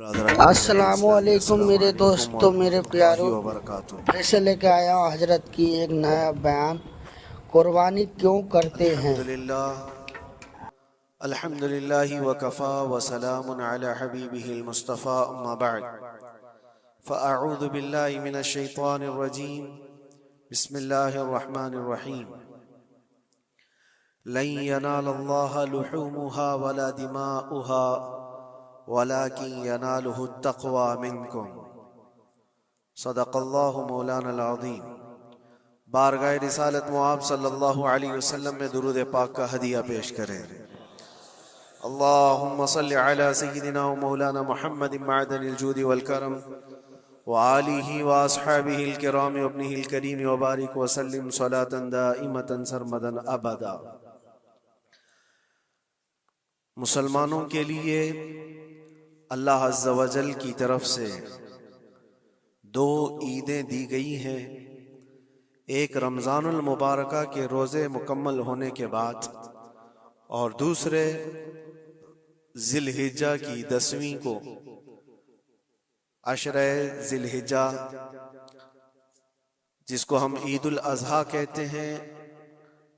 अस्सलामुअलैकुम मेरे दोस्तों, मेरे प्यारों, ऐसे लेके आया हूँ हजरत की एक नया बयान। कुर्बानी क्यों करते हैं? अल्हम्दुलिल्लाहि वकफ़ा वसलामुन अला हबीबिहिल मुस्तफ़ा अम्मा बअद फ़अऊज़ु बिल्लाहि मिनश शैतानिर रजीम बिस्मिल्लाहिर रहमानिर रहीम लन यनालल्लाह लुहूमुहा वला दिमाउहा वलाकिन यनालुहु तक़वा मिनकुम सदक़ल्लाहु मौलाना अज़ीम। बारगाह रिसालत मुआब सल्लल्लाहु अलैहि वसल्लम में दुरूद पाक का हदिया पेश करें। अल्लाहुम्मा सल्लि अला सय्यिदिना व मौलाना मुहम्मदिन मअदनिल जूदि वल करम व आलिहि व अस्हाबिहिल किराम व इब्निहिल करीम व बारिक व सल्लिम सलातन दाइमतन सरमदन अबदा। मुसलमानों के लिए अल्लाह अज़्ज़ा व जल की तरफ से दो ईदें दी गई हैं। एक रमज़ानुल मुबारका के रोज़े मुकम्मल होने के बाद और दूसरे ज़िलहिज्जा की 10वीं को अशरे ज़िलहिज्जा, जिसको हम ईदुल अज़हा कहते हैं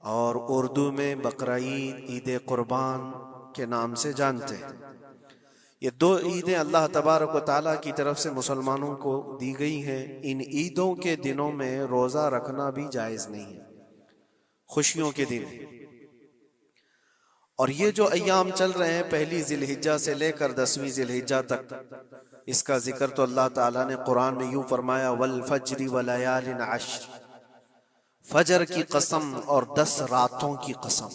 और उर्दू में बकरा ईद, ईद कुर्बान के नाम से जानते हैं। ये दो ईदें अल्लाह तबारक व तआला की तरफ से मुसलमानों को दी गई हैं। इन ईदों के दिनों में रोज़ा रखना भी जायज़ नहीं है, खुशियों के दिन। और ये जो अय्याम चल रहे हैं, पहली ज़िलहिज्जा से लेकर 10वीं ज़िलहिज्जा तक, इसका जिक्र तो अल्लाह ताला ने कुरान में यूं फरमाया, वल फज्रि व लयालिन अश्र, फजर की कसम और 10 रातों की कसम।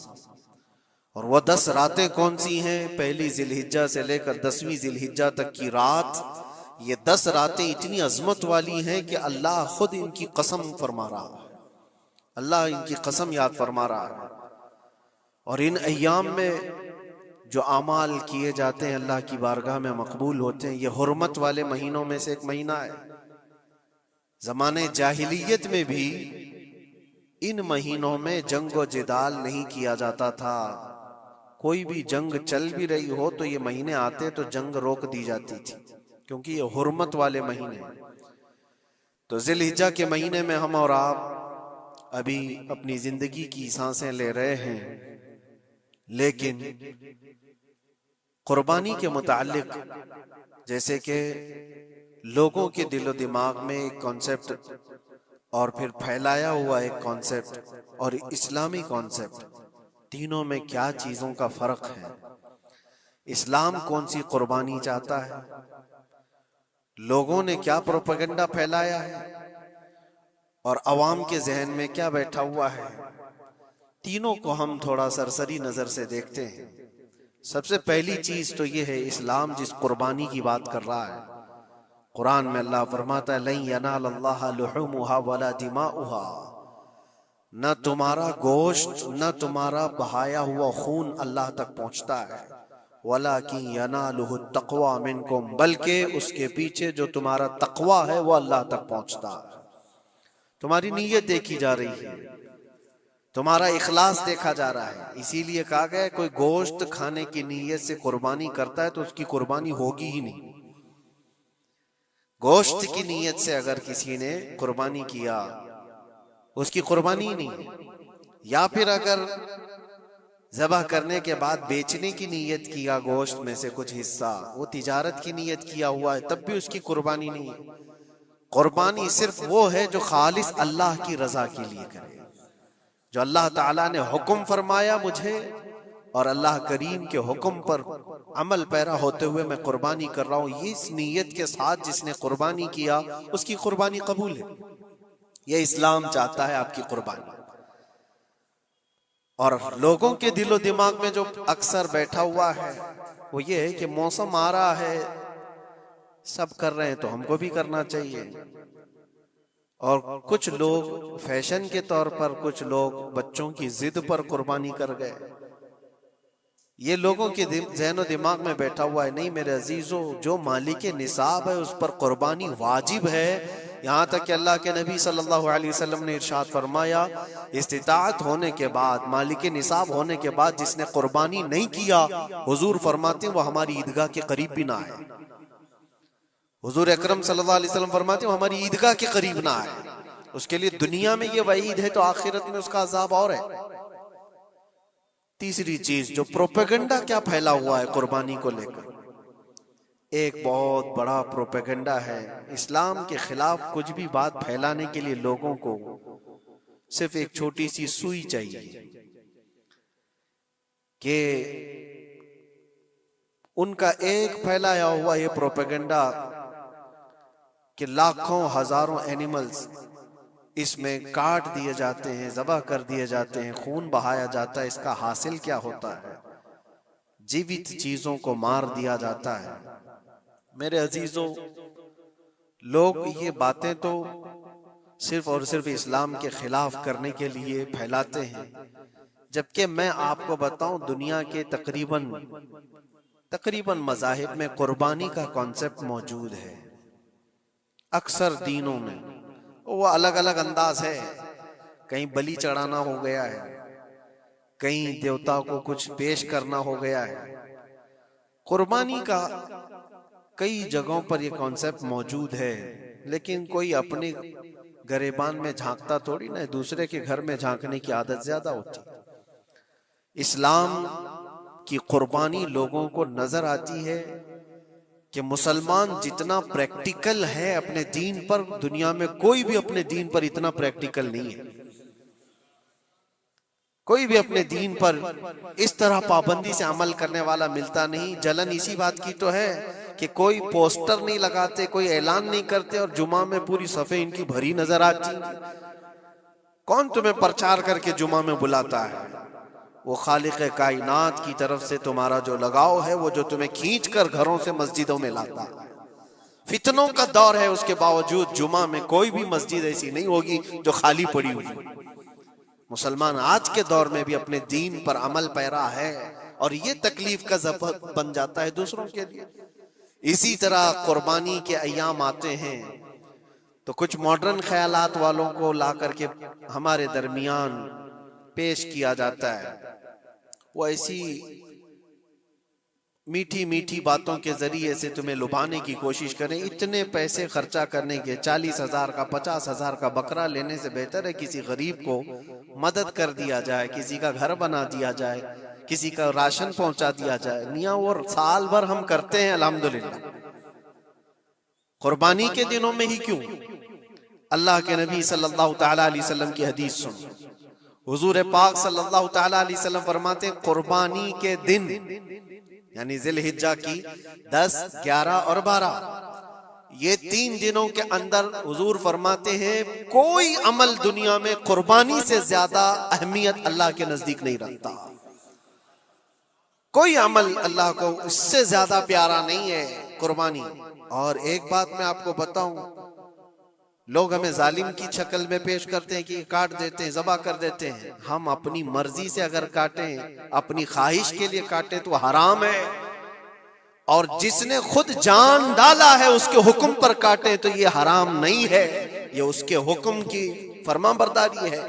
और वो 10 रातें कौन सी हैं? पहली ज़िलहिज्जा से लेकर 10वीं ज़िलहिज्जा तक की रात। ये 10 रातें इतनी अजमत वाली हैं कि अल्लाह खुद इनकी कसम फरमा रहा है, अल्लाह इनकी कसम याद फरमा रहा है। और इन अय्याम में जो आमाल किए जाते हैं अल्लाह की बारगाह में मकबूल होते हैं। ये हुर्मत वाले महीनों में से एक महीना है। ज़माने जाहिलियत में भी इन महीनों में जंग व जिदाल नहीं किया जाता था। कोई भी जंग चल भी रही हो तो ये महीने आते तो जंग रोक दी जाती थी, क्योंकि ये हुर्मत वाले महीने हैं। तो ज़िलहिज्जा के महीने में हम और आप अभी अपनी जिंदगी की सांसें ले रहे हैं, लेकिन कुर्बानी के मुताल्लिक जैसे कि लोगों के दिलो दिमाग में एक कॉन्सेप्ट और फिर फैलाया हुआ एक कॉन्सेप्ट और इस्लामी कॉन्सेप्ट, तीनों में क्या चीजों का फर्क है? इस्लाम कौन सी कुर्बानी चाहता है? लोगों ने क्या प्रोपेगेंडा फैलाया है और अवाम के जहन में क्या बैठा हुआ है? तीनों को हम थोड़ा सरसरी नजर से देखते हैं। सबसे पहली चीज तो ये है, इस्लाम जिस कुर्बानी की बात कर रहा है, कुरान में अल्लाह फरमाता है, लन यनालल्लाह लुहूमुहा वला दिमाउहा, न तुम्हारा गोश्त न तुम्हारा बहाया हुआ खून अल्लाह तक पहुंचता है, वलाकिन यनालुहु तक़वा मिनकुम, बल्कि उसके पीछे जो तुम्हारा तक़वा है वो अल्लाह तक पहुंचता है। तुम्हारी नीयत देखी जा रही है, तुम्हारा इखलास देखा जा रहा है। इसीलिए कहा गया कोई गोश्त खाने की नीयत से कुर्बानी करता है तो उसकी कुर्बानी होगी ही नहीं। गोश्त की नीयत से अगर किसी ने कुर्बानी किया, उसकी कुर्बानी नहीं है। या फिर अगर ज़बह करने के बाद बेचने की नीयत किया गोश्त में से कुछ हिस्सा, वो तिजारत की नीयत किया हुआ है, तब भी उसकी कुर्बानी नहीं है। कुर्बानी सिर्फ वो है जो खालिस अल्लाह की रजा के लिए करे, जो अल्लाह ताला ने हुक्म फरमाया मुझे और अल्लाह करीम के हुक्म पर अमल पैरा होते हुए मैं कुर्बानी कर रहा हूँ, ये इस नीयत के साथ जिसने कुर्बानी किया उसकी कुर्बानी कबूल है। ये इस्लाम चाहता है आपकी कुर्बानी। और लोगों के दिलो दिमाग में जो अक्सर बैठा हुआ है वो ये है कि मौसम आ रहा है, सब कर रहे हैं तो हमको भी करना चाहिए। और कुछ लोग फैशन के तौर पर, कुछ लोग बच्चों की जिद पर कुर्बानी कर गए। ये लोगों के ज़हन दिमाग में बैठा हुआ है। नहीं मेरे अजीजों, जो मालिक निसाब है उस पर कुर्बानी वाजिब है। यहाँ तक कि अल्लाह के नबी सल्लल्लाहु अलैहि वसल्लम ने इरशाद फरमाया, इस्तिताअत होने के बाद, मालिक निसाब होने के बाद जिसने कुर्बानी नहीं किया, हुजूर फरमाते वो हमारी ईदगाह के करीब भी ना आए। हुजूर अकरम सल्लल्लाहु अलैहि वसल्लम फरमाते हैं हमारी ईदगाह के करीब ना आए। उसके लिए दुनिया में ये वईद है तो आखिरत में उसका अजाब और है। तीसरी चीज जो प्रोपेगेंडा क्या फैला हुआ है कुर्बानी को लेकर, एक बहुत बड़ा प्रोपेगेंडा है। इस्लाम के खिलाफ कुछ भी बात फैलाने के लिए लोगों को सिर्फ एक छोटी सी सुई चाहिए कि उनका एक फैलाया हुआ ये प्रोपेगेंडा कि लाखों हजारों एनिमल्स इसमें काट दिए जाते हैं, ज़बह कर दिए जाते हैं, खून बहाया जाता है, इसका हासिल क्या होता है? जीवित चीजों को मार दिया जाता है। मेरे अजीजों, लोग ये बातें तो सिर्फ और सिर्फ इस्लाम के खिलाफ करने के लिए फैलाते हैं, जबकि मैं आपको बताऊं दुनिया के तकरीबन मज़ाहिब में कुर्बानी का कॉन्सेप्ट मौजूद है। अक्सर दीनों में वो अलग अलग अंदाज है, कहीं बलि चढ़ाना हो गया है, कहीं देवता को कुछ पेश करना हो गया है। कुर्बानी का कई जगहों पर ये कॉन्सेप्ट मौजूद है, लेकिन कोई अपने गरेबान में झांकता थोड़ी ना, दूसरे के घर में झांकने की आदत ज्यादा होती है। इस्लाम की कुर्बानी लोगों को नजर आती है कि मुसलमान जितना प्रैक्टिकल है अपने दीन पर, दुनिया में कोई भी अपने दीन पर इतना प्रैक्टिकल नहीं है। कोई भी अपने दीन पर इस तरह पाबंदी से अमल करने वाला मिलता नहीं। जलन इसी बात की तो है कि कोई पोस्टर नहीं लगाते, कोई ऐलान नहीं करते और जुमा में पूरी सफे इनकी भरी नजर आती। कौन तुम्हें प्रचार करके जुमा में बुलाता है? वो खालिक कायनात की तरफ से तुम्हारा जो लगाव है, वो जो तुम्हें खींच कर घरों से मस्जिदों में लाता है। फितनों का दौर है, उसके बावजूद जुमा में कोई भी मस्जिद ऐसी नहीं होगी जो खाली पड़ी हुई। मुसलमान आज के दौर में भी अपने दीन पर अमल पैरा है और ये तकलीफ का सबब बन जाता है दूसरों के लिए। इसी तरह कुर्बानी के अय्याम आते हैं तो कुछ मॉडर्न ख्यालात वालों को ला करके हमारे दरमियान पेश किया जाता है। वो ऐसी मीठी मीठी बातों के जरिए से तुम्हें लुभाने की कोशिश करें। इतने पैसे खर्चा करने के, 40,000 का 50,000 का बकरा लेने से बेहतर है किसी गरीब को मदद कर दिया जाए, किसी का घर बना दिया जाए, किसी का राशन पहुंचा दिया जाए। मियाँ वो साल भर हम करते हैं अल्हम्दुलिल्लाह, कुर्बानी के दिनों में ही क्यों? अल्लाह के नबी सल्लल्लाहु तआला अलैहि वसल्लम की हदीस सुन। हुजूर पाक सल्लल्लाहु तआला अलैहि वसल्लम फरमाते हैं कुर्बानी के दिन यानी जिलहिज्जा की 10, 11 और 12 ये 3 दिनों के अंदर हुजूर फरमाते हैं कोई अमल दुनिया में कुर्बानी से ज्यादा अहमियत अल्लाह के नजदीक नहीं रखता। कोई अमल अल्लाह को इससे ज्यादा प्यारा नहीं है कुर्बानी। और एक बात मैं आपको बताऊं, लोग हमें जालिम की शक्ल में पेश करते हैं कि काट देते हैं, ज़बह कर देते हैं। हम अपनी मर्जी से अगर काटें, अपनी ख्वाहिश के लिए काटें तो हराम है, और जिसने खुद जान डाला है उसके हुक्म पर काटे तो ये हराम नहीं है, ये उसके हुक्म की फरमाबरदारी है।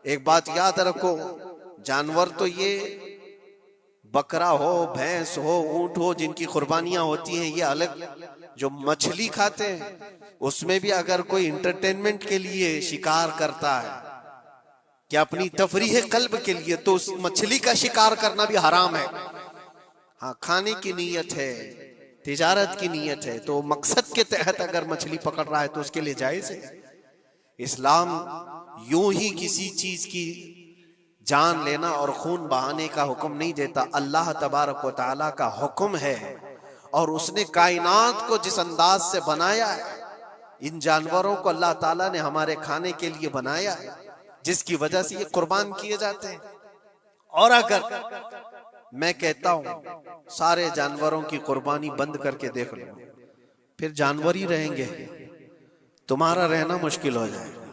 एक बात याद रखो, जानवर तो ये बकरा हो, भैंस हो, ऊंट हो, जिनकी कुर्बानियां होती हैं ये अलग। जो मछली खाते हैं उसमें भी अगर कोई इंटरटेनमेंट के लिए शिकार करता है कि अपनी तफरीह कल्ब के लिए, तो उस मछली का शिकार करना भी हराम है। हाँ, खाने की नीयत है, तिजारत की नीयत है, तो मकसद के तहत अगर मछली पकड़ रहा है तो उसके लिए जायज है। इस्लाम यूं ही किसी चीज की जान लेना और खून बहाने का हुक्म नहीं देता। अल्लाह तबारक व तआला का हुक्म है और उसने कायनात को जिस अंदाज से बनाया है, इन जानवरों को अल्लाह ताला ने हमारे खाने के लिए बनाया है, जिसकी वजह से ये कुर्बान किए जाते हैं। और अगर मैं कहता हूं सारे जानवरों की कुर्बानी बंद करके देख लो, फिर जानवर ही रहेंगे, तुम्हारा रहना मुश्किल हो जाएगा।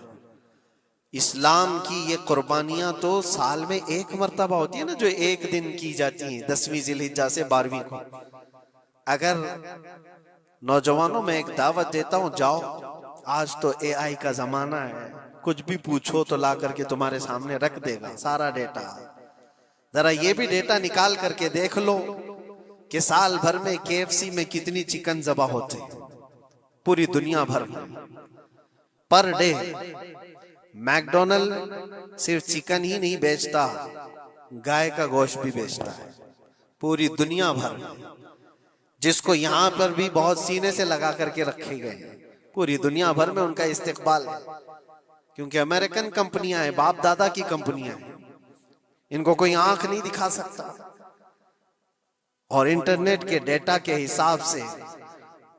इस्लाम की ये कुर्बानियां तो साल में एक मर्तबा होती है ना, जो एक दिन की जाती है, 10वीं जिलहिज्जा से 12वीं को। अगर नौजवानों में एक दावत देता हूं, जाओ, आज तो AI का जमाना है, कुछ भी पूछो तो ला करके तुम्हारे सामने रख देगा सारा डेटा। जरा ये भी डेटा निकाल करके देख लो कि साल भर में KFC में कितनी चिकन ज़बह होते हैं, पूरी दुनिया भर में पर डे। मैकडोनल्ड सिर्फ चिकन ही नहीं बेचता, गाय का गोश्त भी बेचता है पूरी दुनिया भर में, जिसको यहाँ पर भी बहुत सीने से लगा करके रखे गए हैं। पूरी दुनिया भर में उनका इस्तेकबाल है, क्योंकि अमेरिकन कंपनियां हैं, बाप दादा की कंपनियां हैं, इनको कोई आंख नहीं दिखा सकता। और इंटरनेट के डेटा के हिसाब से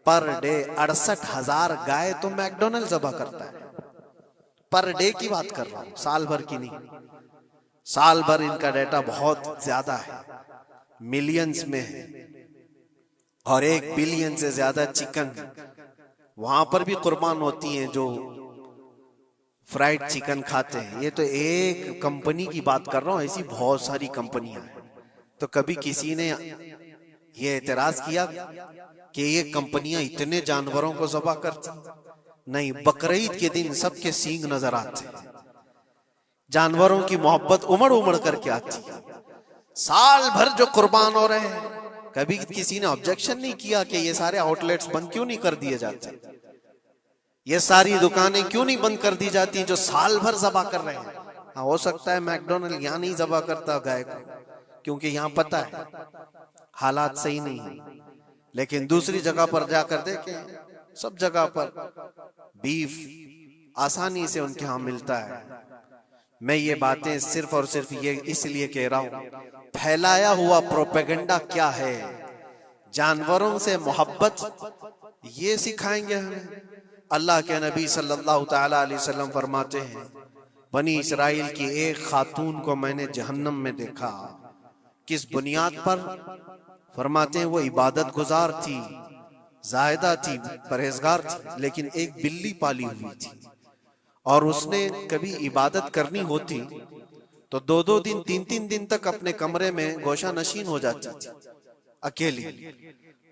पर डे 68,000 गाय तो मैकडोनल्ड ज़बह करता है। पर डे की बात कर रहा हूं, साल भर की नहीं। साल भर इनका डेटा बहुत ज्यादा है, मिलियंस में है, और 1 बिलियन से ज्यादा चिकन वहां पर भी कुर्बान होती हैं जो फ्राइड चिकन खाते हैं। ये तो एक कंपनी की बात कर रहा हूं, ऐसी बहुत सारी कंपनियां हैं। तो कभी किसी ने ये एतराज किया कि ये कंपनियां इतने जानवरों को ज़बह करती? नहीं, बकरीद के दिन सबके सींग नजर आते हैं, जानवरों की मोहब्बत उमड़ उमड़ करके आती है। साल भर जो कुर्बान हो रहे हैं, कभी किसी ने ऑब्जेक्शन नहीं किया कि ये सारे आउटलेट्स बंद क्यों नहीं कर दिए जाते, ये सारी दुकानें क्यों नहीं बंद कर दी जाती जो साल भर ज़बह कर रहे हैं। हाँ, हो सकता है मैकडोनल्ड यहाँ नहीं ज़बह करता गाय को, क्योंकि यहाँ पता है हालात सही नहीं है, लेकिन दूसरी जगह पर जाकर देखें, सब जगह पर बीफ आसानी से उनके यहाँ मिलता है। मैं ये बातें सिर्फ और सिर्फ ये इसलिए कह रहा हूं, फैलाया हुआ प्रोपेगेंडा क्या है, जानवरों से मोहब्बत ये सिखाएंगे हमें। अल्लाह के नबी सल्लल्लाहु तआला अलैहि वसल्लम फरमाते हैं, बनी इसराइल की एक खातून को मैंने जहन्नम में देखा। किस बुनियाद पर? फरमाते हैं वो इबादत गुजार थी, जायदा थी, परहेजगार थी, लेकिन एक बिल्ली पाली हुई थी, और उसने कभी इबादत करनी होती तो 2-2 दिन 3-3 दिन तक अपने कमरे में गोशा नशीन हो जाती थी अकेली।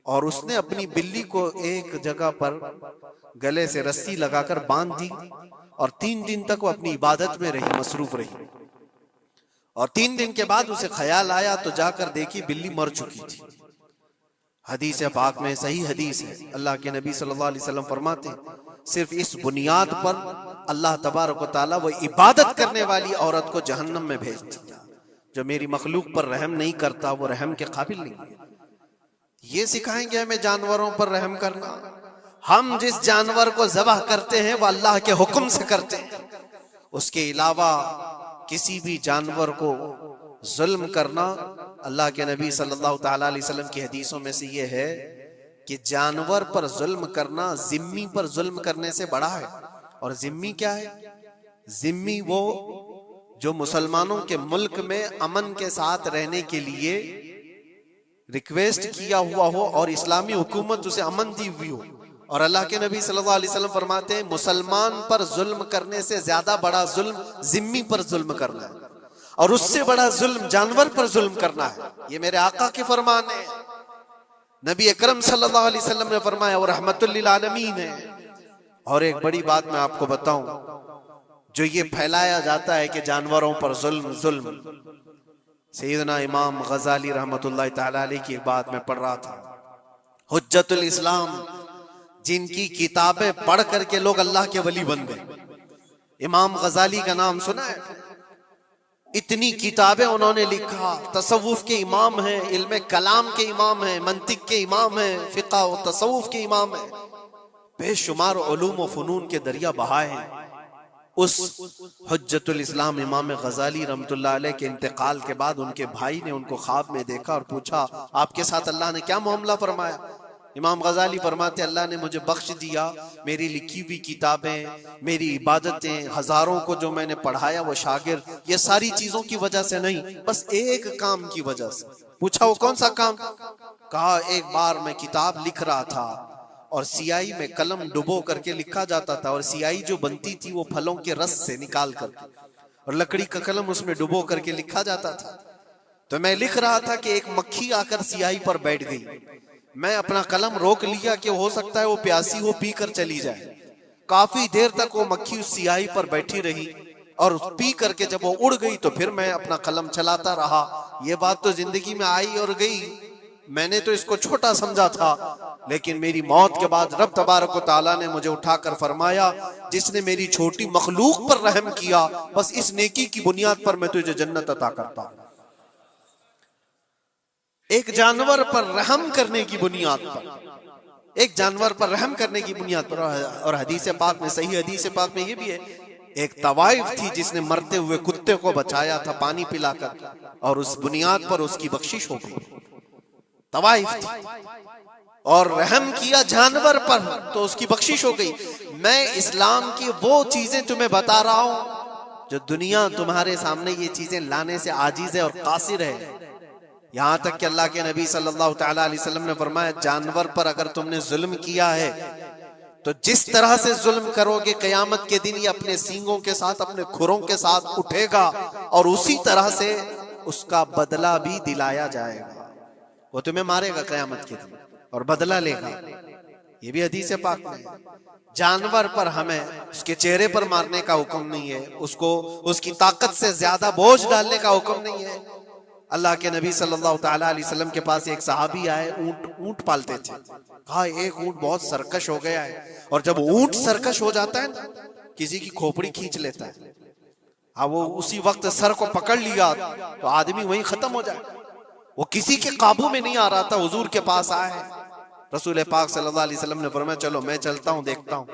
और उसने अपनी बिल्ली को एक जगह पर गले से रस्सी लगाकर बांध दी, और 3 दिन तक वो अपनी इबादत में रही, मसरूफ रही। और 3 दिन के बाद उसे ख्याल आया तो जाकर देखी बिल्ली मर चुकी थी। हदीस पाक में, सही हदीस है, अल्लाह के नबी सल्लल्लाहु अलैहि वसल्लम फरमाते हैं, सिर्फ इस बुनियाद पर अल्लाह तबारक व तआला वो इबादत करने वाली औरत को जहन्नम में भेज दिया। जो मेरी मखलूक पर रहम नहीं करता वो रहम के काबिल नहीं है। ये सिखाएंगे हमें जानवरों पर रहम करना। हम जिस जानवर को ज़बह करते हैं वो अल्लाह के हुक्म से करते हैं, उसके अलावा किसी भी जानवर को जुल्म करना, अल्लाह के नबी सल्लल्लाहु तआला अलैहि वसल्लम की हदीसों में से ये है कि जानवर पर जुल्म करना जिम्मी पर जुल्म करने से बड़ा है। और जिम्मी क्या है? जिम्मी वो जो मुसलमानों के मुल्क में अमन के साथ रहने के लिए रिक्वेस्ट किया हुआ हो और इस्लामी हुकूमत उसे अमन दी हुई हो। और अल्लाह के नबी सल्लल्लाहु अलैहि वसल्लम फरमाते हैं, मुसलमान पर जुल्म करने से ज्यादा बड़ा जुल्म जिम्मी पर जुल्म करना है, और उससे बड़ा जुल्म जानवर पर जुल्म करना है। ये मेरे आका के फरमान है। नबी अकरम सल्लल्लाहु अलैहि वसल्लम ने फरमाया और रहमतुल लिल आलमीन है। और एक बड़ी बात मैं आपको बताऊं, जो ये फैलाया जाता है कि जानवरों पर जुल्म जुल्म, सैयदना इमाम गजाली रहमतुल्लाह तआला अलैह की एक बात मैं पढ़ रहा था, हुज्जतुल इस्लाम, जिनकी किताबें पढ़ करके लोग अल्लाह के वली बन गए। इमाम गजाली का नाम सुना है? इतनी किताबें उन्होंने लिखा, तसव्वुफ के इमाम हैं, इल्म कलाम के इमाम हैं, मंतिक के इमाम हैं, फिक़ह और तसव्वुफ के इमाम हैं, बेशुमार उलूम व फनून के दरिया बहाए हैं। उस हुज्जतुल इस्लाम इमाम गजाली रहमतुल्लाह अलैह के इंतकाल के बाद उनके भाई ने उनको ख्वाब में देखा और पूछा, आपके साथ अल्लाह ने क्या मामला फरमाया? इमाम गजाली फरमाते, अल्लाह ने मुझे बख्श दिया, मेरी लिखी हुई किताबें, मेरी इबादतें, हजारों को जो मैंने पढ़ाया वो शागिर्द, ये सारी चीजों की वजह से नहीं, बस एक काम की वजह से। पूछा वो कौन सा काम? कहा एक बार मैं किताब लिख रहा था और सियाही में कलम डुबो करके लिखा जाता था, और सियाही जो बनती थी वो फलों के रस से निकाल करके, और लकड़ी का कलम उसमें डुबो करके लिखा जाता था। तो मैं लिख रहा था कि एक मक्खी आकर सियाही पर बैठ गई। मैं अपना कलम रोक लिया कि हो सकता है वो प्यासी हो, पी कर चली जाए। काफी देर तक वो मक्खी उस सियाही पर बैठी रही, और पी करके जब वो उड़ गई तो फिर मैं अपना कलम चलाता रहा। ये बात तो जिंदगी में आई और गई, मैंने तो इसको छोटा समझा था, लेकिन मेरी मौत के बाद रब तबारक व तआला ने मुझे उठाकर फरमाया, जिसने मेरी छोटी मखलूक पर रहम किया, बस इस नेकी की बुनियाद पर मैं तुझे जन्नत अता करता हूं। एक जानवर पर रहम करने की बुनियाद पर, एक जानवर पर रहम करने की बुनियाद पर। और हदीस पाक में, सही हदीस पाक में ये भी है, एक तवाइफ थी जिसने मरते हुए कुत्ते को बचाया था पानी पिलाकर, और उस बुनियाद पर उसकी बख्शिश हो गई। तवाइफ थी और रहम किया जानवर पर तो उसकी बख्शिश हो गई। मैं इस्लाम की वो चीजें तुम्हें बता रहा हूं जो दुनिया तुम्हारे सामने ये चीजें लाने से आजीज है और कासिर है। यहां तक कि अल्लाह के नबी सल्लल्लाहु तआला अलैहि वसल्लम ने फरमाया, जानवर पर अगर तुमने जुल्म किया है तो जिस तरह से जुल्म करोगे क़यामत के दिन ये अपने सींगों के साथ, अपने खुरों के साथ उठेगा और उसी तरह से उसका बदला भी दिलाया जाएगा। वो तुम्हें मारेगा क़यामत के दिन और बदला लेगा। ये भी हदीस पाक में। जानवर पर हमें उसके चेहरे पर मारने का हुक्म नहीं है, उसको उसकी ताकत से ज्यादा बोझ डालने का हुक्म नहीं है। अल्लाह के नबी सल्लल्लाहु तआला अलैहि वसल्लम के पास एक सहाबी आए, ऊंट पालते थे। कहा एक ऊंट बहुत सरकश हो गया है, और जब ऊंट सरकश हो जाता है ना, किसी की खोपड़ी खींच लेता है। हाँ, वो उसी वक्त सर को पकड़ लिया तो आदमी वहीं खत्म हो जाए। वो किसी के काबू में नहीं आ रहा था, हुजूर के पास आए। रसूल पाक सल्लल्लाहु अलैहि वसल्लम ने फरमाया, चलो मैं चलता हूँ, देखता हूँ।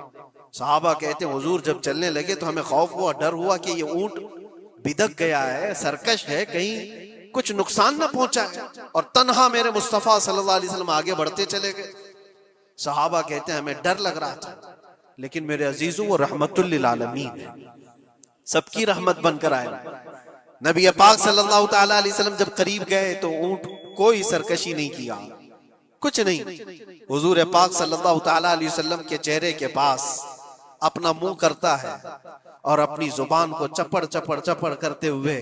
सहाबा कहते हैं, हुजूर जब चलने लगे तो हमें खौफ हुआ, डर हुआ कि ये ऊंट बिदक गया है, सरकश है, कहीं कुछ नुकसान ना पहुंचा है। और तन्हा मेरे मुस्तफा सल्लल्लाहु अलैहि वसल्लम आगे बढ़ते चले गए। सहाबा कहते हैं, हमें डर लग रहा था, लेकिन मेरे अजीजों वो रहमतुल लिल आलमीन है, सबकी रहमत बनकर आए। नबी पाक सल्लल्लाहु तआला अलैहि वसल्लम जब करीब गए तो ऊंट कोई सरकशी नहीं किया, कुछ नहीं। हुजूर पाक सल्लल्लाहु तआला अलैहि वसल्लम के चेहरे के पास अपना मुंह करता है और अपनी जुबान को चपड़ चपड़ चपड़ करते हुए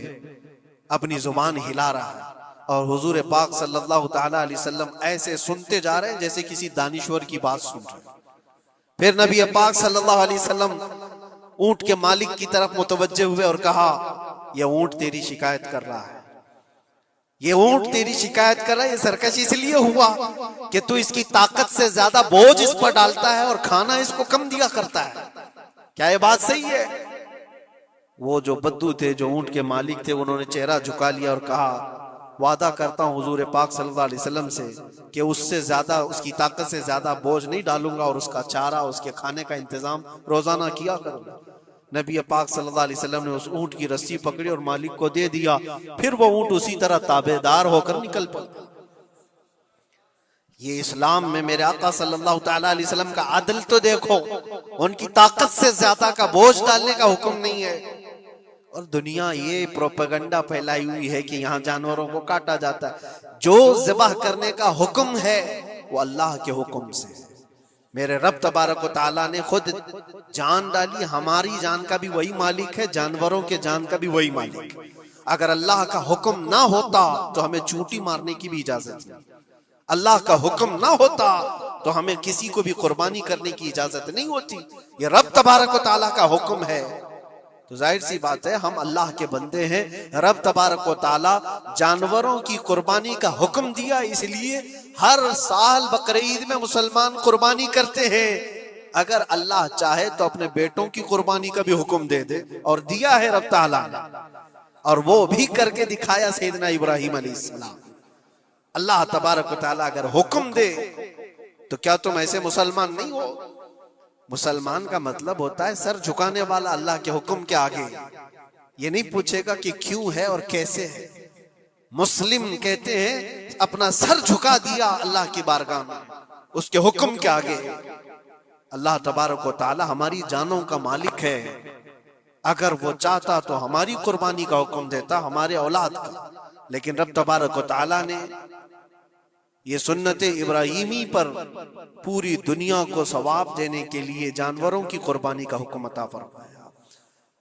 अपनी जुबान हिला रहा है, और हुजूर पाक सल्लल्लाहु तआला अलैहि वसल्लम ऐसे सुनते जा रहे हैं जैसे किसी दानिश्वर की बात सुन रहे हैं। फिर नबी पाक सल्लल्लाहु अलैहि वसल्लम ऊंट के मालिक की तरफ मुतवज्जे हुए और कहा, यह ऊंट तेरी शिकायत कर रहा है, ये ऊंट तेरी शिकायत कर रहा है। ये सरकश इसलिए हुआ कि तू इसकी ताकत से ज्यादा बोझ इस पर डालता है और खाना इसको कम दिया करता है। क्या ये बात सही है? वो जो बद्दू थे, जो ऊंट के मालिक थे, उन्होंने चेहरा झुका लिया और कहा, वादा करता हूं हुजूर पाक सल्लल्लाहु अलैहि वसल्लम से कि उससे ज्यादा, उसकी ताकत से ज्यादा बोझ नहीं डालूंगा और उसका चारा, उसके खाने का इंतजाम रोजाना किया करूंगा। नबी पाक सल्लल्लाहु अलैहि वसल्लम ने उस ऊंट की रस्सी पकड़ी और मालिक को दे दिया। फिर वो ऊंट उसी तरह ताबेदार होकर निकल पड़ा। ये इस्लाम में मेरे आका सल्लल्लाहु तआला अलैहि वसल्लम का अदल तो देखो, उनकी ताकत से ज्यादा का बोझ डालने का हुक्म नहीं है। और दुनिया ये प्रोपेगेंडा फैलाई हुई है कि यहाँ जानवरों को काटा जाता है। जो ज़िबाह करने का हुक्म है वो अल्लाह के हुक्म से। मेरे रब तबारक व तआला ने खुद जान डाली, हमारी जान का भी वही मालिक है, जानवरों के जान का भी वही मालिक। अगर अल्लाह का हुक्म ना होता तो हमें चूंटी मारने की भी इजाजत नहीं। अल्लाह का हुक्म ना होता तो हमें किसी को भी कुर्बानी करने की इजाजत नहीं होती। ये रब तबारक व तआला का हुक्म है, तो जाहिर सी बात है हम अल्लाह के बंदे हैं। रब तबारक व तआला जानवरों की कुर्बानी का हुक्म दिया, इसलिए हर साल बकरीद ईद में मुसलमान कुर्बानी करते हैं। अगर अल्लाह चाहे तो अपने बेटों की कुर्बानी का भी हुक्म दे दे, और दिया है रब तआला ने, और वो भी करके दिखाया सैयदना इब्राहीम अलैहिस्सलाम। अल्लाह तबारक व तआला अगर हुक्म दे तो क्या तुम ऐसे मुसलमान नहीं हो? मुसलमान का मतलब होता है सर झुकाने वाला अल्लाह के हुक्म के आगे। ये नहीं पूछेगा कि क्यों है और कैसे है। मुस्लिम कहते हैं अपना सर झुका दिया अल्लाह की बारगाह में, उसके हुक्म के आगे। अल्लाह तबारक व तआला हमारी जानों का मालिक है। अगर वो चाहता तो हमारी कुर्बानी का हुक्म देता, हमारे औलाद का। लेकिन रब तबारक व तआला ने ये सुन्नत इब्राहीमी पर पूरी दुनिया को सवाब देने के लिए जानवरों की कुर्बानी का हुक्म अता फरमाया।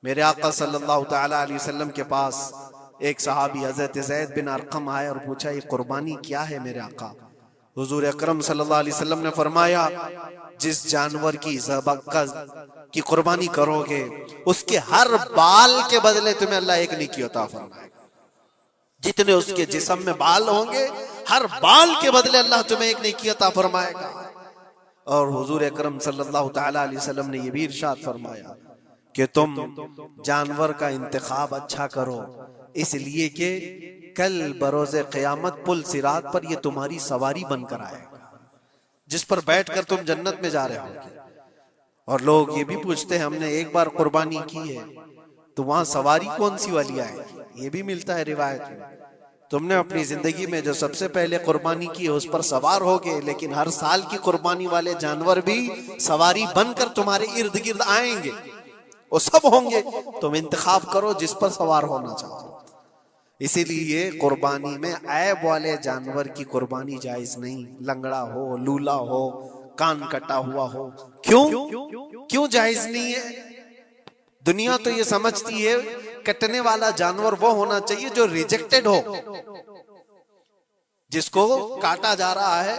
मेरे आका सल्लल्लाहु तआला अलैहि वसल्लम के पास एक सहाबी हजरत ज़ैद बिन अरकम आए और पूछा, ये कुर्बानी क्या है मेरे आका? हुजूर अकरम सल्लल्लाहु अलैहि वसल्लम ने फरमाया, जिस जानवर की कुर्बानी करोगे उसके हर बाल के बदले तुम्हें अल्लाह एक नेकी अता फरमाएगा। जितने उसके जिस्म में बाल होंगे हर बाल के बदले अल्लाह तुम्हें एक नेकी अता फरमाएगा। और हुजूर अकरम सल्लल्लाहु तआला अलैहि वसल्लम ने ये भी इरशाद फरमाया कि तुम जानवर का इंतखाब अच्छा करो, इसलिए कि कल बरोज़े क़यामत पुल सिरात पर ये तुम्हारी सवारी बनकर आएगा, जिस पर बैठकर तुम जन्नत में जा रहे होगे। और लोग ये भी पूछते हैं, हमने एक बार कुर्बानी की है तो वहां सवारी कौन सी वाली आएगी? ये भी मिलता है रिवायत में। तुमने अपनी जिंदगी में जो सबसे पहले कुर्बानी की है उस पर सवार होगे, लेकिन हर साल की कुर्बानी वाले जानवर भी सवारी बनकर तुम्हारे इर्द गिर्द आएंगे, वो सब होंगे। तुम इंतखाब करो जिस पर सवार होना चाहो। इसीलिए कुर्बानी में ऐब वाले जानवर की कुर्बानी जायज नहीं। लंगड़ा हो, लूला हो, कान कटा हुआ हो, क्यों जायज नहीं है? दुनिया तो ये समझती है कटने वाला जानवर वो होना चाहिए जो रिजेक्टेड हो, जिसको काटा जा रहा है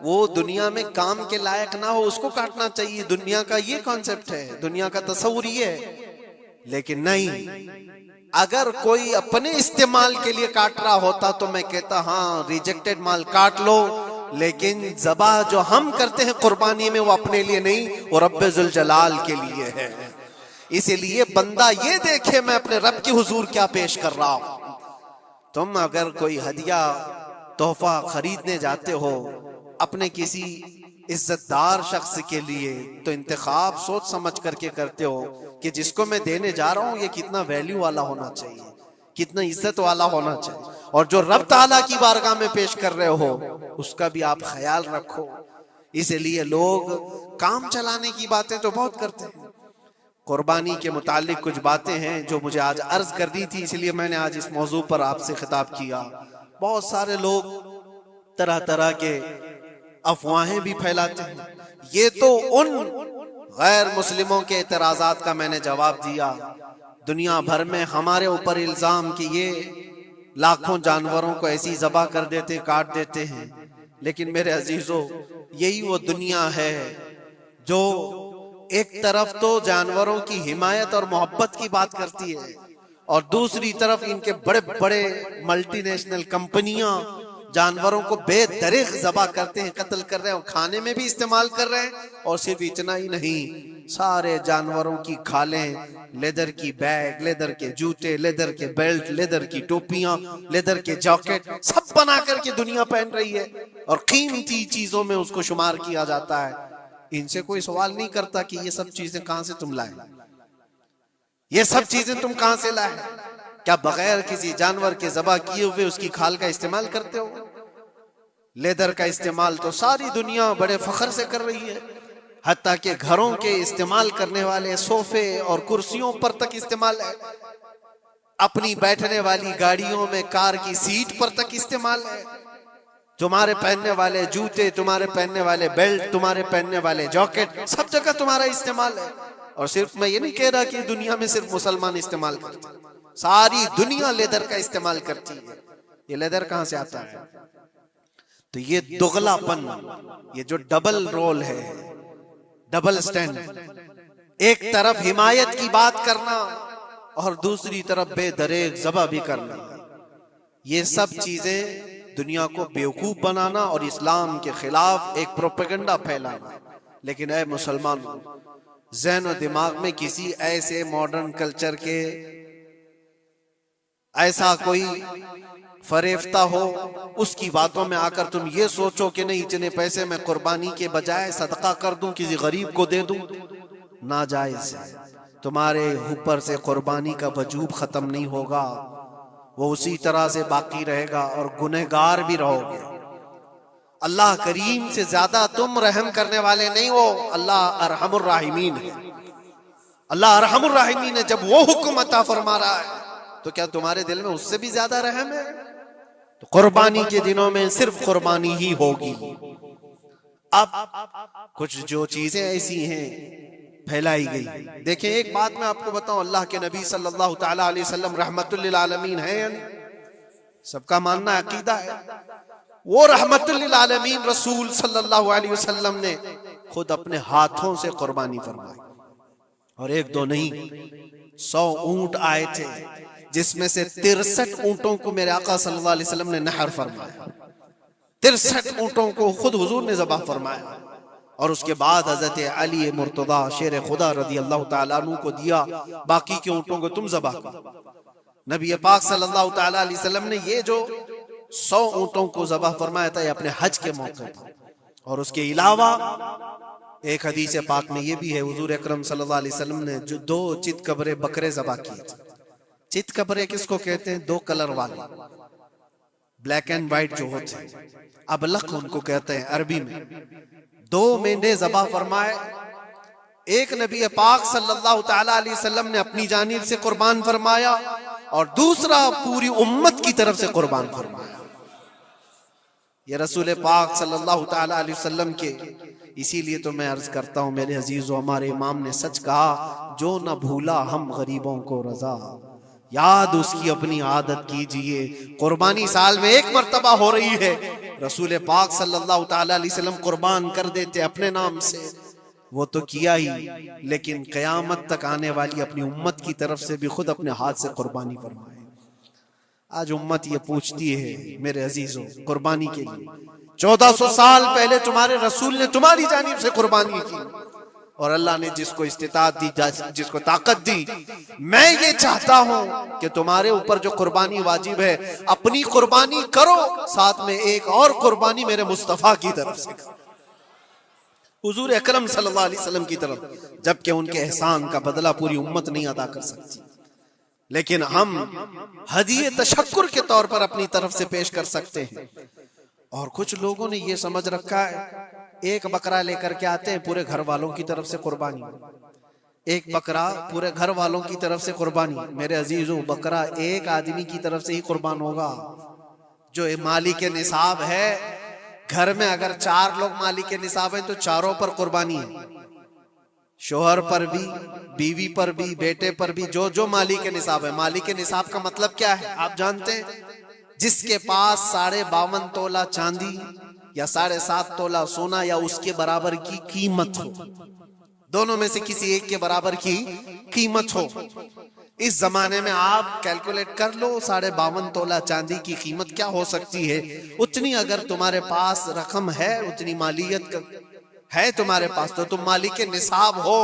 वो दुनिया में काम के लायक ना हो, उसको काटना चाहिए। दुनिया का ये कॉन्सेप्ट है, दुनिया का तस्वुर ये है। लेकिन नहीं, अगर कोई अपने इस्तेमाल के लिए काट रहा होता तो मैं कहता हाँ रिजेक्टेड माल काट लो, लेकिन ज़बा जो हम करते हैं कुर्बानी में वो अपने लिए नहीं, वो रब्बे जुल जलाल के लिए है। इसीलिए बंदा ये देखे मैं अपने रब की हुजूर क्या पेश कर रहा हूं। तुम अगर कोई हदिया तोहफा खरीदने जाते हो अपने किसी इज्जतदार शख्स के लिए, तो इंतखाब सोच समझ करके करते हो कि जिसको मैं देने जा रहा हूं ये कितना वैल्यू वाला होना चाहिए, कितना इज्जत वाला होना चाहिए, और जो रब ताला की बारगाह में पेश कर रहे हो उसका भी आप ख्याल रखो। इसलिए लोग काम चलाने की बातें तो बहुत करते हैं। कुर्बानी के मुतालिक कुछ बातें हैं जो मुझे आज अर्ज करनी थी, इसलिए मैंने आज इस मौजू पर आपसे खिताब किया। बहुत सारे लोग तरह तरह के अफवाहें भी फैलाते हैं। ये तो उन गैर मुस्लिमों के एतराजात का मैंने जवाब दिया। दुनिया भर में हमारे ऊपर इल्जाम कि ये लाखों जानवरों को ऐसी ज़बा कर देते, काट देते हैं। लेकिन मेरे अजीजों, यही वो दुनिया है जो एक तरफ तो जानवरों की हिमायत और मोहब्बत की बात करती है, और दूसरी तरफ इनके बड़े बड़े मल्टीनेशनल कंपनियां जानवरों को बेदरीग ज़बा करते हैं, कत्ल कर रहे हैं, और खाने में भी इस्तेमाल कर रहे हैं। और सिर्फ इतना ही नहीं, सारे जानवरों की खालें, लेदर की बैग, लेदर के जूते, लेदर के बेल्ट, लेदर की टोपियां, लेदर के जैकेट सब बना करके दुनिया पहन रही है, और कीमती चीजों में उसको शुमार किया जाता है। इनसे कोई सवाल नहीं करता कि ये सब चीजें कहां से तुम लाए, ये सब चीजें तुम कहां से लाए? क्या बगैर किसी जानवर के ज़बा किए हुए उसकी खाल का इस्तेमाल करते हो? लेदर का इस्तेमाल तो सारी दुनिया बड़े फख्र से कर रही है, हत्ता कि घरों के इस्तेमाल करने वाले सोफे और कुर्सियों पर तक इस्तेमाल है, अपनी बैठने वाली गाड़ियों में कार की सीट पर तक इस्तेमाल है। तुम्हारे पहनने वाले जूते, तुम्हारे पहनने वाले बेल्ट, तुम्हारे पहनने वाले जैकेट, सब जगह तुम्हारा इस्तेमाल है। और सिर्फ मैं ये नहीं कह रहा कि दुनिया में सिर्फ मुसलमान इस्तेमाल करते हैं, सारी दुनिया लेदर का इस्तेमाल करती है। ये लेदर कहां से आता है? तो ये दुगलापन, ये जो डबल रोल है, डबल स्टैंड, एक तरफ हिमायत की बात करना और दूसरी तरफ बेदरेग ज़बा भी करना, ये सब चीजें दुनिया को बेवकूफ बनाना और इस्लाम के खिलाफ एक प्रोपेगेंडा फैलाना। लेकिन ऐ मुसलमान, ज़हन और दिमाग में किसी ऐसे मॉडर्न कल्चर के ऐसा कोई फरेफ्ता हो, उसकी बातों में आकर तुम ये सोचो कि नहीं इतने पैसे मैं कुर्बानी के बजाय सदका कर दूं, किसी गरीब को दे दूं, नाजायज है। तुम्हारे ऊपर से कुर्बानी का वजूब खत्म नहीं होगा, वो उसी तरह से बाकी रहेगा और गुनहगार भी रहोगे। अल्लाह करीम से ज्यादा तुम रहम करने वाले नहीं हो, अल्लाह अरहमुर राहिमीन है। अल्लाह अरहमुर राहिमीन है। जब वो हुक्म अता फरमा रहा है तो क्या तुम्हारे दिल में उससे भी ज्यादा रहम है? तो कुर्बानी के दिनों में सिर्फ कुर्बानी ही होगी। अब कुछ जो चीजें ऐसी हैं फैलाई गई, देखें एक बात मैं आपको बताऊं, अल्लाह के नबी सल्लल्लाहु तआला अलैहि वसल्लम रहमतुल लिल आलमीन है, सबका मानना अकीदा है। वो रहमतुल लिल आलमीन रसूल सल्लल्लाहु अलैहि वसल्लम ने खुद अपने हाथों से कुर्बानी फरमाई, और एक दो नहीं 100 ऊंट आए थे, जिसमें से 63 ऊंटों को मेरे आका सल्लल्लाहु अलैहि वसल्लम ने नहर फरमाया। 63 ऊंटों को खुद हुजूर ने ज़बह फरमाया और उसके बाद हजरत अली मुर्तदा शेर खुदा रदी अल्लाह ताला अन्हु को दिया, बाकी के ऊंटों को तुम ज़बह करो। नबी पाक सल्लल्लाहु ताला अलैहि वसल्लम ने ये जो 100 ऊंटों को ज़बह फरमाया था ये अपने हज के मौके पर। और उसके अलावा एक हदीस पाक में ये भी है, हुजूर अकरम सल्लल्लाहु अलैहि वसल्लम ने जो 2 चित कबरे बकरे ज़बह किए थे। चित कबरे किसको कहते हैं? 2 कलर वाले, ब्लैक एंड व्हाइट जो होते हैं, अबलक उनको कहते हैं अरबी में। 2 मेंढे ज़बह फरमाए, एक नबी पाक सल्लल्लाहु ताला अलैहि वसल्लम ने अपनी जानिब से कुर्बान फरमाया और दूसरा पूरी उम्मत की तरफ से कुर्बान फरमाया। ये रसूल पाक सल्लल्लाहु ताला अलैहि वसल्लम के, इसीलिए तो मैं अर्ज करता हूं मेरे अजीजों, हमारे इमाम ने सच कहा, जो न भूला हम गरीबों को रजा, याद उसकी अपनी आदत कीजिए। कुर्बानी साल में 1 मर्तबा हो रही है, रसूल पाक सल्लल्लाहु ताला अलैहि वसल्लम कुर्बान कर देते अपने नाम से, वो तो किया ही, लेकिन कयामत तक आने वाली अपनी उम्मत की तरफ से भी खुद अपने हाथ से कुर्बानी फरमाए। आज उम्मत ये पूछती है मेरे अजीजों, कुर्बानी के लिए 1400 साल पहले तुम्हारे रसूल ने तुम्हारी जानिब से कुर्बानी की, और अल्लाह ने जिसको इस्तिताअत दी, जिसको ताकत दी, मैं ये चाहता हूं कि तुम्हारे ऊपर जो कुर्बानी वाजिब है अपनी कुर्बानी करो, साथ में एक और कुर्बानी मेरे मुस्तफा की तरफ से करो, हुजूर अकरम सल्लल्लाहु अलैहि वसल्लम की तरफ, जबकि उनके एहसान का बदला पूरी उम्मत नहीं अदा कर सकती, लेकिन हम हदिये तशक्कुर के तौर पर अपनी तरफ से पेश कर सकते हैं। और कुछ लोगों ने ये समझ रखा है, एक बकरा लेकर के आते हैं, पूरे घर वालों की तरफ से कुर्बानी, एक बकरा पूरे घर वालों की तरफ से कुर्बानी। मेरे अजीजों, बकरा एक आदमी की तरफ से ही कुर्बान होगा जो माली के निसाब है। घर में अगर 4 लोग माली के निसाब है तो चारों पर कुर्बानी है, शोहर पर भी, बीवी पर भी, बेटे पर भी, जो जो माली के निसाब है। माली के निसाब का मतलब क्या है आप जानते हैं? जिसके पास 52.5 तोला चांदी या 7.5 तोला सोना या उसके बराबर की कीमत हो, दोनों में से किसी एक के बराबर की कीमत हो। इस जमाने में आप कैलकुलेट कर लो 52.5 तोला चांदी की कीमत क्या हो सकती है। उतनी अगर तुम्हारे पास रकम है, उतनी मालियत है तुम्हारे पास, तो तुम मालिक के निसाब हो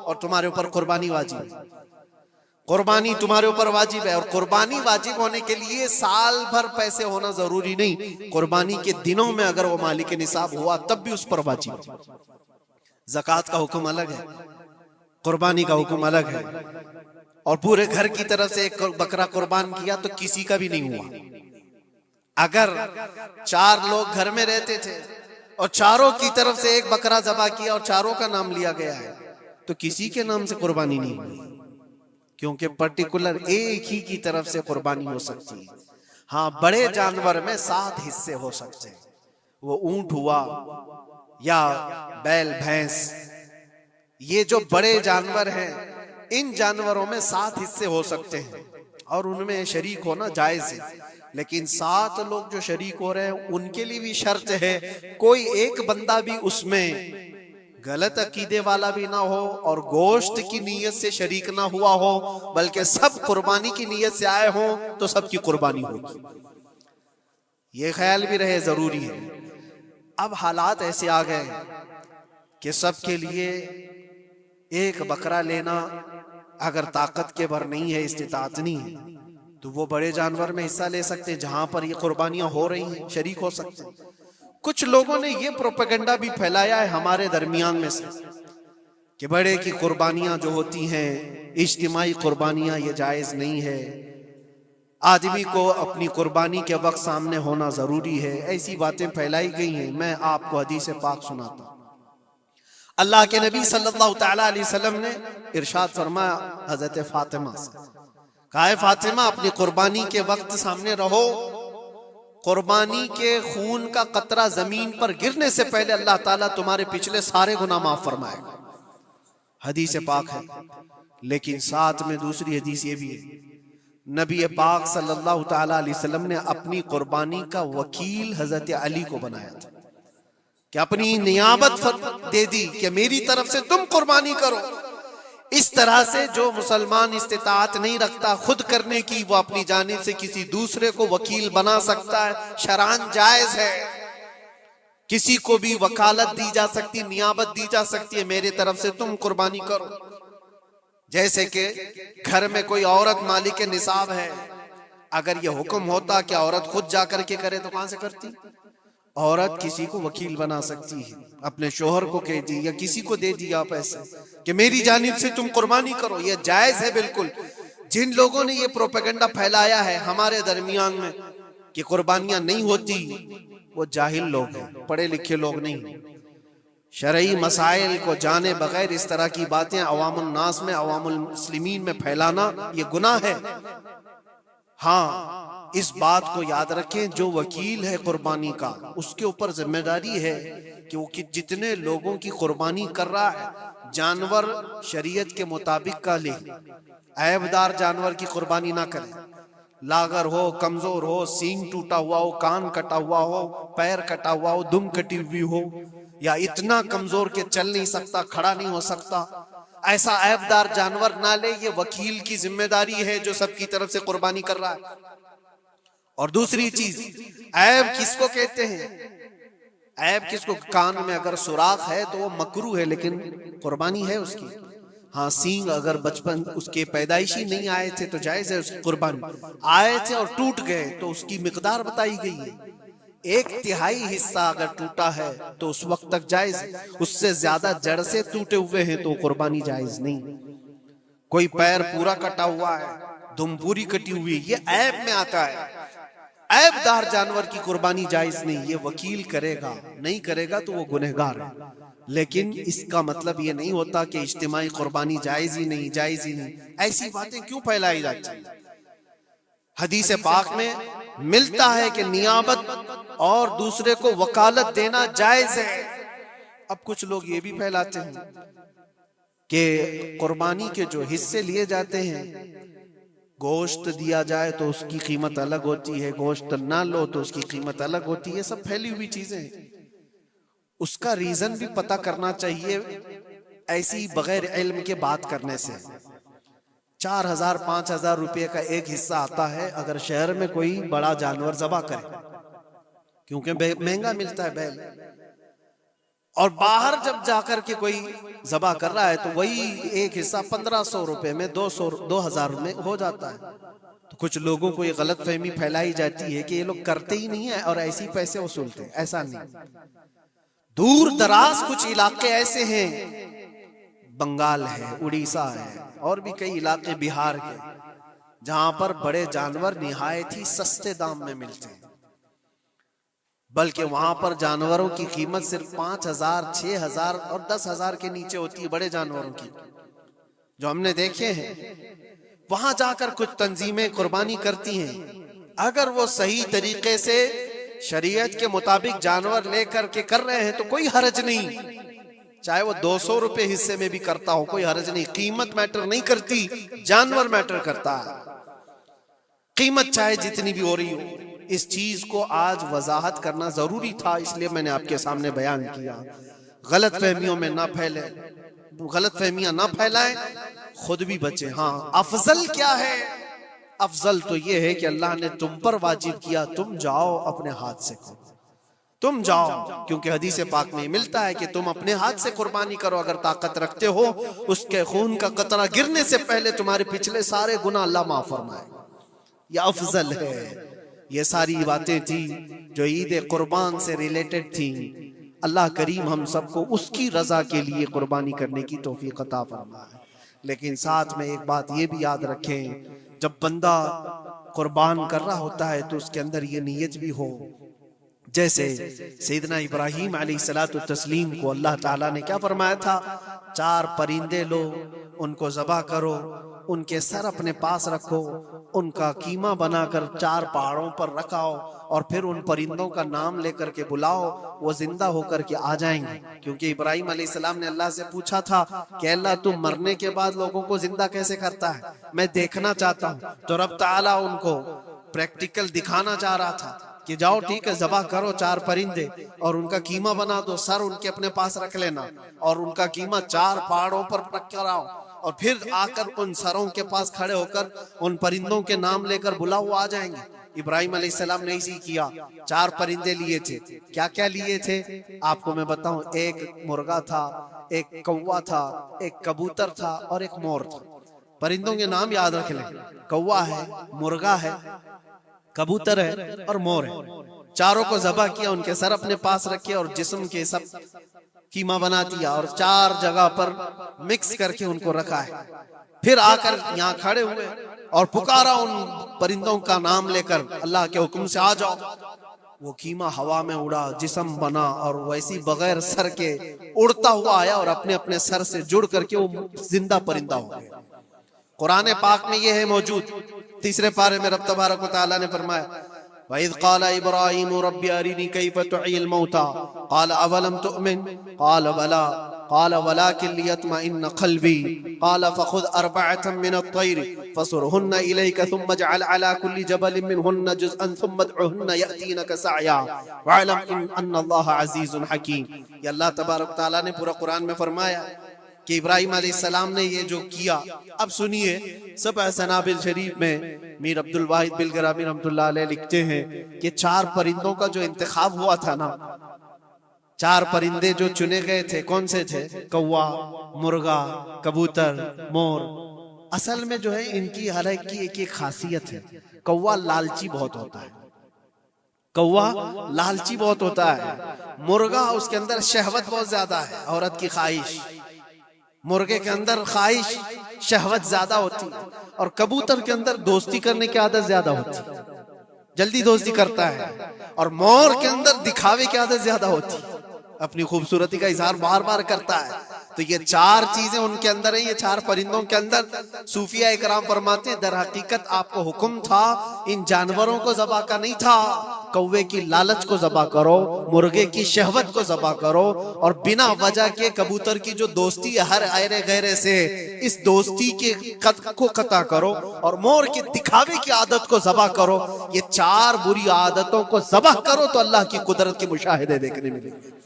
और तुम्हारे ऊपर कुर्बानी वाजिब है। कुर्बानी तुम्हारे ऊपर वाजिब है, और कुर्बानी वाजिब होने के लिए साल भर पैसे होना जरूरी नहीं, कुर्बानी के दिनों में अगर वो मालिक के निसाब हुआ तब भी उस पर वाजिब है। ज़कात का हुक्म अलग है, कुर्बानी का हुक्म अलग है। और पूरे घर की तरफ से एक बकरा कुर्बान किया तो किसी का भी नहीं हुआ। अगर 4 लोग घर में रहते थे और चारों की तरफ से एक बकरा ज़बह किया और चारों का नाम लिया गया है तो किसी के नाम से कुर्बानी नहीं हुई, क्योंकि पर्टिकुलर एक ही की तरफ से कुर्बानी हो सकती है। हाँ, बड़े जानवर में 7 हिस्से हो सकते हैं, वो ऊंट हुआ या बैल भैंस, ये जो बड़े जानवर हैं इन जानवरों में 7 हिस्से हो सकते हैं और उनमें शरीक होना जायज है। लेकिन 7 लोग जो शरीक हो रहे हैं उनके लिए भी शर्त है, कोई एक बंदा भी उसमें गलत अकीदे वाला भी ना हो और गोश्त की नीयत से शरीक ना हुआ हो, बल्कि सब कुर्बानी की नीयत से आए हो तो सबकी कुर्बानी होगी। ये ख्याल भी रहे, जरूरी है। अब हालात ऐसे आ गए कि सबके लिए एक बकरा लेना अगर ताकत के भर नहीं है, इस्तिताअत नहीं है, तो वो बड़े जानवर में हिस्सा ले सकते हैं जहां पर ये कुर्बानियां हो रही हैं, शरीक हो सकते हैं। कुछ लोगों ने ये प्रोपेगेंडा भी फैलाया है हमारे दरमियान में से कि बड़े की कुर्बानियां जो होती हैं, इज्तिमाई कुर्बानियां, ये जायज नहीं है, आदमी को अपनी कुर्बानी के वक्त सामने होना जरूरी है। ऐसी बातें फैलाई गई हैं। मैं आपको हदीस पाक सुनाता हूं। अल्लाह के नबी सल्लल्लाहु ताला अलैहि वसल्लम ने इरशाद फरमाया हजरत फातिमा से, कहा फातिमा अपनी कुर्बानी के वक्त सामने रहो, कुर्बानी के खून का कतरा जमीन पर गिरने से पहले अल्लाह ताला तुम्हारे पिछले सारे गुनाह माफ फरमाएगा। हदीस पाक है, लेकिन साथ में दूसरी हदीस ये भी है, नबी पाक सल्लल्लाहु ताला अलैहि वसल्लम ने अपनी कुर्बानी का वकील हजरत अली को बनाया था कि अपनी नियाबत दे दी कि मेरी तरफ से तुम कुर्बानी करो। इस तरह से जो मुसलमान इस्तिताअत नहीं रखता खुद करने की, वो अपनी जानिब से किसी दूसरे को वकील बना सकता है, शरअन जायज है। किसी को भी वकालत दी जा सकती, नियाबत दी जा सकती है, मेरे तरफ से तुम कुर्बानी करो। जैसे कि घर में कोई औरत मालिक निसाब है, अगर ये हुक्म होता कि औरत खुद जाकर के करे तो कहां से करती? औरत किसी को वकील बना सकती है, अपने शोहर को कह दी या किसी को दे दिया पैसे कि मेरी जानिब से तुम कुर्बानी करो, ये जायज है बिल्कुल। जिन लोगों ने ये प्रोपेगेंडा फैलाया है हमारे दरमियान में कि कुर्बानियां नहीं होती, वो जाहिल लोग हैं, पढ़े लिखे लोग नहीं। शरई मसाइल को जाने बगैर इस तरह की बातें अवामुल नास में, अवामुल मुस्लिमीन में फैलाना ये गुनाह है। हाँ, इस बात को याद रखें, जो वकील है कुर्बानी का, उसके ऊपर जिम्मेदारी है कि वो जितने लोगों की कुर्बानी कर रहा है, जानवर शरीयत के मुताबिक का ले, ऐबदार जानवर की कुर्बानी ना करे। लागर हो, कमजोर हो, सींग टूटा हुआ हो, कान कटा हुआ हो, पैर कटा हुआ हो, दुम कटी हुई हो, या इतना कमजोर के चल नहीं सकता, खड़ा नहीं हो सकता, ऐसा ऐबदार जानवर ना ले। ये वकील की जिम्मेदारी है जो सबकी तरफ से कुर्बानी कर रहा है। और दूसरी चीज, ऐब किसको कहते हैं? ऐब किसको? कान में अगर सुराख है तो वो मकरू है, लेकिन कुर्बानी है उसकी। हाँ, सींग अगर बचपन उसके पैदाइशी नहीं आए थे तो जायज है उसकी कुर्बानी। आए थे और टूट गए तो उसकी मिकदार बताई गई है। 1/3 हिस्सा अगर टूटा है तो उस वक्त तक जायज है, उससे ज्यादा जड़ से टूटे हुए हैं तो कुर्बानी जायज नहीं। कोई पैर पूरा कटा हुआ है, दुम पूरी कटी हुई, ये ऐब में आता है। ऐबदार जानवर की कुर्बानी जायज नहीं, ये वकील करेगा, नहीं करेगा तो वो गुनहगार है। लेकिन इसका मतलब ये नहीं होता कि इज्तिमाई कुर्बानी जायज ही नहीं, जायज ही नहीं। ऐसी बातें क्यों फैलाई जाती हैं? हदीस पाक में मिलता है कि नियाबत और दूसरे को वकालत देना जायज है। अब कुछ लोग ये भी फैलाते हैं कि कुर्बानी के जो हिस्से लिए जाते हैं, गोश्त दिया जाए तो उसकी कीमत अलग होती है, गोश्त ना लो तो उसकी कीमत अलग होती है। सब फैली हुई चीजें हैं। उसका रीजन भी पता करना चाहिए, ऐसी बगैर इल्म के बात करने से। 4,000-5,000 रुपए का एक हिस्सा आता है अगर शहर में कोई बड़ा जानवर ज़बह करे, क्योंकि महंगा मिलता है बैल। और बाहर जब जाकर के कोई ज़बह कर रहा है तो वही एक हिस्सा 1,500 रुपए में, 2,000 में हो जाता है। तो कुछ लोगों को ये गलत फहमी फैलाई जाती है कि ये लोग करते ही नहीं है और ऐसे ही पैसे वसूलते हैं। ऐसा नहीं। दूर दराज कुछ इलाके ऐसे हैं, बंगाल है, उड़ीसा है, और भी कई इलाके बिहार के, जहां पर बड़े जानवर निहायत ही सस्ते दाम में मिलते हैं। बल्कि वहां पर जानवरों की कीमत सिर्फ 5,000, 6,000 और 10,000 के नीचे होती है, बड़े जानवरों की, जो हमने देखे हैं। वहां जाकर कुछ तंजीमें कुर्बानी करती हैं। अगर वो सही तरीके से शरीयत के मुताबिक जानवर लेकर के कर रहे हैं तो कोई हर्ज नहीं। चाहे वो 200 रुपए हिस्से में भी करता हो, कोई हर्ज नहीं। कीमत मैटर नहीं करती, जानवर मैटर करता है। कीमत चाहे जितनी भी हो रही हो। इस चीज को आज वजाहत करना जरूरी था, इसलिए मैंने आपके सामने बयान किया। गलत फहमियों में ना फैले, गलत फहमियां ना फैलाएं, खुद भी बचे। हाँ, अफजल क्या है? अफजल तो ये है कि अल्लाह ने तुम पर वाजिब किया, तुम जाओ अपने हाथ से करो, तुम जाओ। क्योंकि हदीस पाक में मिलता है कि तुम अपने हाथ से कुर्बानी करो अगर ताकत रखते हो। उसके खून का कतरा गिरने से पहले तुम्हारे पिछले सारे गुनाह अल्लाह माफ फरमाएगा। यह अफजल है। ये सारी बातें थी जो ईद कुर्बान से रिलेटेड थी। अल्लाह करीम हम सबको उसकी रजा के लिए कुर्बानी करने की तौफीक अता फरमाए। लेकिन साथ में एक बात ये भी याद रखें, जब बंदा कुर्बान कर रहा होता है तो उसके अंदर ये नीयत भी हो, जैसे सैयदना इब्राहीम अलैहिस्सलातु तस्लीम को अल्लाह ताला ने क्या फरमाया था? 4 परिंदे लो, उनको ज़बह करो, उनके सर अपने पास रखो, उनका कीमा बनाकर 4 पहाड़ों पर रखाओ और फिर उन परिंदों का नाम लेकर के बुलाओ, वो जिंदा होकर के आ जाएंगे। क्योंकि इब्राहीम अलैहिस्सलाम ने अल्लाह से पूछा था कि अल्लाह तुम मरने के बाद लोगों को जिंदा कैसे करता है, मैं देखना चाहता हूँ। तो रब ताला उनको प्रैक्टिकल दिखाना चाह रहा था कि जाओ ठीक है, ज़बह करो 4 परिंदे और उनका कीमा बना दो, सर उनके अपने पास रख लेना और उनका कीमा 4 पहाड़ों पर रख कर आओ और फिर आकर उन सरों के पास खड़े होकर उन परिंदों के नाम लेकर बुलाओ, वो आ जाएंगे। इब्राहिम अलैहिस्सलाम ने इसी किया, 4 परिंदे लिए थे। क्या क्या लिए थे आपको मैं बताऊं, एक मुर्गा था, एक कौवा था, एक कबूतर था और एक मोर था। परिंदों के नाम याद रख लें, कौवा है, मुर्गा है, कबूतर है और मोर है। चारों को ज़बह किया, उनके सर अपने पास रखे और जिस्म के सब कीमा बना दिया और 4 जगह पर मिक्स करके उनको रखा है। फिर आकर यहाँ खड़े हुए और पुकारा उन परिंदों का नाम लेकर, अल्लाह के हुक्म से आ जाओ। वो कीमा हवा में उड़ा, जिस्म बना और वैसी बगैर सर के उड़ता हुआ आया और अपने अपने सर से जुड़ करके वो जिंदा परिंदा हो गया। कुरान पाक में ये है मौजूद। 3 पारे में रब तबारक व तआला ने फरमाया, वइज़ क़ाल इब्राहीम रब्बी अरिनी कैफ़ तुह्यिल मौता क़ाल अवलम तुअमिन क़ाल बला क़ाल वलाकिन लियत्मइन्न क़ल्बी क़ाल फ़ख़ुज़ अर्बअतम मिनत-तैर फ़सुरहुन्न इलैका थुम्मा इजअल अला कुल्लि जबलिन मिनहुन्न जुज़अन थुम्मा उदउहुन्न यअतीनका सअया वअलम अन्नल्लाह अज़ीज़ुन हकीम। ये अल्लाह तबारक व तआला ने पूरा कुरान में फरमाया कि इब्राहिम अलैहिस्सलाम ने ये जो किया। अब सुनिए, सबअ सनाबिल शरीफ में मीर अब्दुल वाहिद बिलगरामी रहमतुल्लाह अलैह लिखते हैं कि 4 परिंदों का जो इंतखाब हुआ था ना, 4 परिंदे जो चुने गए थे, कौन से थे? कौवा, मुर्गा, कबूतर, मोर। असल में जो है इनकी हर एक की एक खासियत है। कौवा लालची बहुत होता है, कौवा लालची बहुत होता है। मुर्गा, उसके अंदर शहवत बहुत ज्यादा है, औरत की ख्वाहिश। मुर्गे के अंदर ख्वाहिश शहवत ज्यादा होती है और कबूतर के अंदर दोस्ती करने की आदत ज्यादा होती है, जल्दी दोस्ती करता है। और मोर के अंदर दिखावे की आदत ज्यादा होती है, अपनी खूबसूरती का इजहार बार बार करता है। तो ये 4 चीजें उनके अंदर है, ये 4 परिंदों के अंदर। सूफिया इकराम फरमाते हैं, दर हकीकत आपको हुक्म था इन जानवरों को ज़बा का नहीं था। कौवे की लालच को ज़बा करो, मुर्गे की शहवत को ज़बा करो और बिना वजह के कबूतर की जो दोस्ती है हर आयरे गहरे से, इस दोस्ती के कद को कता करो और मोर के दिखावे की आदत को ज़बा करो। ये 4 बुरी आदतों को ज़बा करो तो अल्लाह की कुदरत के मुशाहिदे देखने मिलेंगे।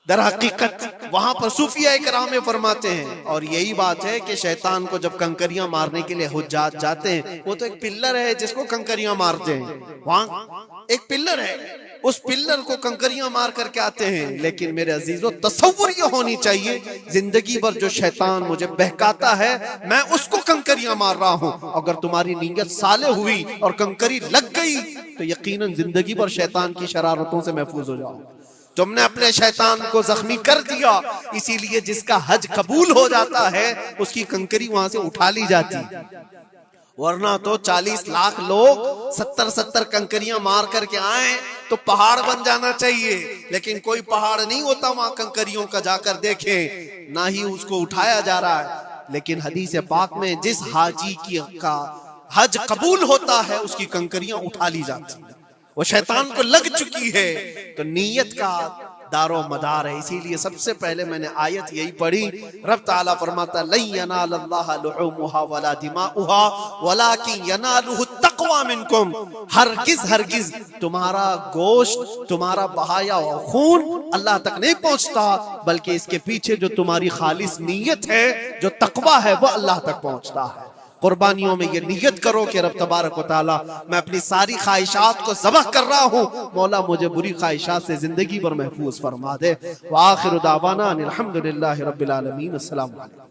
दर हकीकत वहां पर सूफिया इकराम में फरमाते हैं, और यही बात है कि शैतान को जब कंकरियां मारने के लिए हुज्जात जाते हैं, वो तो एक पिल्लर है जिसको कंकरियां मारते हैं। वहां एक पिल्लर है, उस पिल्लर को कंकरियां मार करके आते हैं। लेकिन मेरे अजीजों, तसव्वुर ये होनी चाहिए, जिंदगी भर जो शैतान मुझे बहकाता है, मैं उसको कंकरियां मार रहा हूं। अगर तुम्हारी नीयत साले हुई और कंकरी लग गई तो यकीनन जिंदगी भर शैतान की शरारतों से महफूज हो जाओ। तुमने अपने शैतान को जख्मी कर दिया, इसीलिए जिसका हज कबूल हो जाता है उसकी कंकरी वहां से उठा ली जाती है। वरना तो 40 लाख लोग 70 कंकरियां मार करके आए तो पहाड़ बन जाना चाहिए, लेकिन कोई पहाड़ नहीं होता वहां कंकरियों का। जाकर देखे, ना ही उसको उठाया जा रहा है। लेकिन हदीस पाक में जिस हाजी का हज कबूल होता है उसकी कंकरियां उठा ली जाती है। वो शैतान को लग चुकी है, तो नीयत का दारो मदार है। इसीलिए सबसे पहले मैंने आयत यही पढ़ी, रब ताला फरमाता लन यनालल्लाह लुहुमुहा वला दिमाउहा वलाकिन यनालुहु तक़वा मिनकुम। हरगिज हरगिज तुम्हारा गोश्त, तुम्हारा बहाया खून अल्लाह तक नहीं पहुंचता, बल्कि इसके पीछे जो तुम्हारी खालिस नीयत है, जो तक़वा है, वो अल्लाह तक पहुंचता है। कुर्बानियों में ये नियत करो कि रब तबारक व तआला, मैं अपनी सारी ख्वाहिशात को ज़बह कर रहा हूँ, मौला मुझे बुरी ख्वाहिशात से जिंदगी भर महफूज फरमा दे। व आखिरु दावाना अनिल हम्दुलिल्लाहि रब्बिल आलमीन। अस्सलामु अलैकुम।